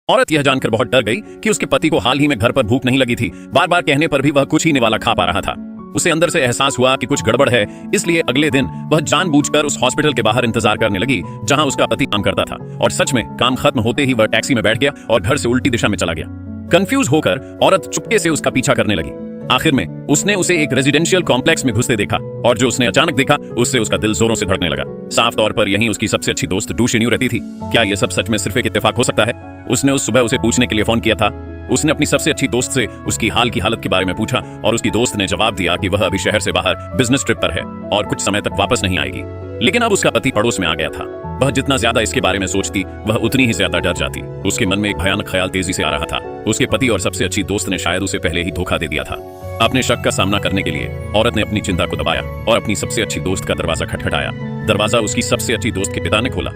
औरत यह जानकर बहुत डर गई कि उसके पति को हाल ही में घर पर भूख नहीं लगी थी। बार बार कहने पर भी वह कुछ ही निवाला खा पा रहा था। उसे अंदर से एहसास हुआ कि कुछ गड़बड़ है, इसलिए अगले दिन वह जानबूझकर उस हॉस्पिटल के बाहर इंतजार करने लगी जहां उसका पति काम करता था। और सच में काम खत्म होते ही वह टैक्सी में बैठ गया और घर से उल्टी दिशा में चला गया। कंफ्यूज होकर औरत चुपके से उसका पीछा करने लगी। आखिर में उसने उसे एक रेजिडेंशियल कॉम्प्लेक्स में घुसते देखा और जो उसने अचानक देखा उससे उसका दिल जोरों से धड़कने लगा। साफ तौर पर यहीं उसकी सबसे अच्छी दोस्त डू शिन्यू रहती थी। क्या यह सब सच में सिर्फ एक इत्तेफाक हो सकता है? उसने उस सुबह उसे पूछने के लिए फोन किया था। उसने अपनी सबसे अच्छी दोस्त से उसकी हाल की हालत के बारे में पूछा और उसकी दोस्त ने जवाब दिया कि वह अभी शहर से बाहर बिजनेस ट्रिप पर है और कुछ समय तक वापस नहीं आएगी। लेकिन अब उसका पति पड़ोस में आ गया था। वह जितना ज्यादा इसके बारे में सोचती वह उतनी ही ज्यादा डर जाती। उसके मन में एक भयानक ख्याल तेजी से आ रहा था। उसके पति और सबसे अच्छी दोस्त ने शायद उसे पहले ही धोखा दे दिया था। अपने शक का सामना करने के लिए औरत ने अपनी चिंता को दबाया और अपनी सबसे अच्छी दोस्त का दरवाजा खटखटाया। दरवाजा उसकी सबसे अच्छी दोस्त के पिता ने खोला।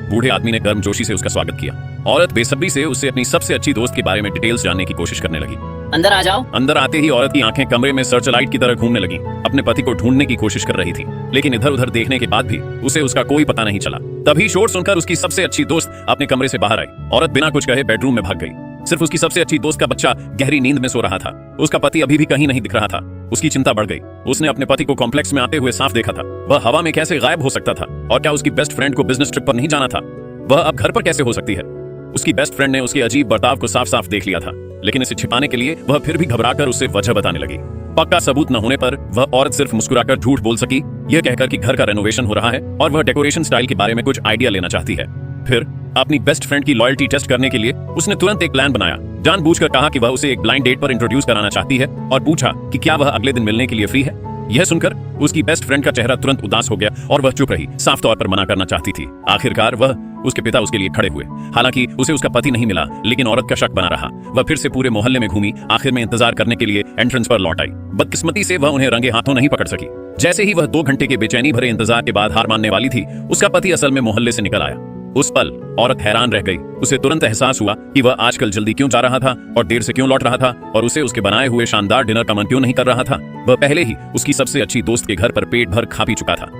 बूढ़े आदमी ने गर्मजोशी से उसका स्वागत किया। औरत बेसब्री से उससे अपनी सबसे अच्छी दोस्त के बारे में डिटेल्स जानने की कोशिश करने लगी। अंदर आ जाओ। अंदर आते ही औरत की आंखें कमरे में सर्चलाइट की तरह घूमने लगी। अपने पति को ढूंढने की कोशिश कर रही थी, लेकिन इधर उधर देखने के बाद भी उसे उसका कोई पता नहीं चला। तभी शोर सुनकर उसकी सबसे अच्छी दोस्त अपने कमरे से बाहर आई। औरत बिना कुछ कहे बेडरूम में भाग गई। सिर्फ उसकी सबसे अच्छी दोस्त का बच्चा गहरी नींद में सो रहा था। उसका पति अभी भी कहीं नहीं दिख रहा था। उसकी चिंता बढ़ गई। उसने अपने पति को कॉम्प्लेक्स में आते हुए साफ देखा था। वह हवा में कैसे गायब हो सकता था? और क्या उसकी बेस्ट फ्रेंड को बिजनेस ट्रिप पर नहीं जाना था? वह अब घर पर कैसे हो सकती है? उसकी बेस्ट फ्रेंड ने उसके अजीब बर्ताव को साफ साफ देख लिया था, लेकिन इसे छिपाने के लिए वह फिर भी घबराकर उससे वजह बताने लगी। पक्का सबूत न होने पर वह औरत सिर्फ मुस्कुराकर झूठ बोल सकी, यह कहकर कि घर का रेनोवेशन हो रहा है और वह डेकोरेशन स्टाइल के बारे में कुछ आइडिया लेना चाहती है। फिर अपनी बेस्ट फ्रेंड की लॉयल्टी टेस्ट करने के लिए उसने तुरंत एक प्लान बनाया। जानबूझकर कहा कि वह उसे एक ब्लाइंड डेट पर इंट्रोड्यूस कराना चाहती है और पूछा कि क्या वह अगले दिन मिलने के लिए फ्री है। यह सुनकर उसकी बेस्ट फ्रेंड का चेहरा तुरंत उदास हो गया और वह चुप रही। साफ तौर पर मना करना चाहती थी। आखिरकार वह उसके पिता उसके लिए खड़े हुए। हालांकि उसे उसका पति नहीं मिला, लेकिन औरत का शक बना रहा। वह फिर से पूरे मोहल्ले में घूमी। आखिर में इंतजार करने के लिए एंट्रेंस पर लौट आई। बदकिस्मती से वह उन्हें रंगे हाथों नहीं पकड़ सकी। जैसे ही वह 2 घंटे के बेचैनी भरे इंतजार के बाद हार मानने वाली थी, उसका पति असल में मोहल्ले से निकल आया। उस पल औरत हैरान रह गई। उसे तुरंत एहसास हुआ कि वह आजकल जल्दी क्यों जा रहा था और देर से क्यों लौट रहा था और उसे उसके बनाए हुए शानदार डिनर का मन क्यों नहीं कर रहा था। वह पहले ही उसकी सबसे अच्छी दोस्त के घर पर पेट भर खा पी चुका था।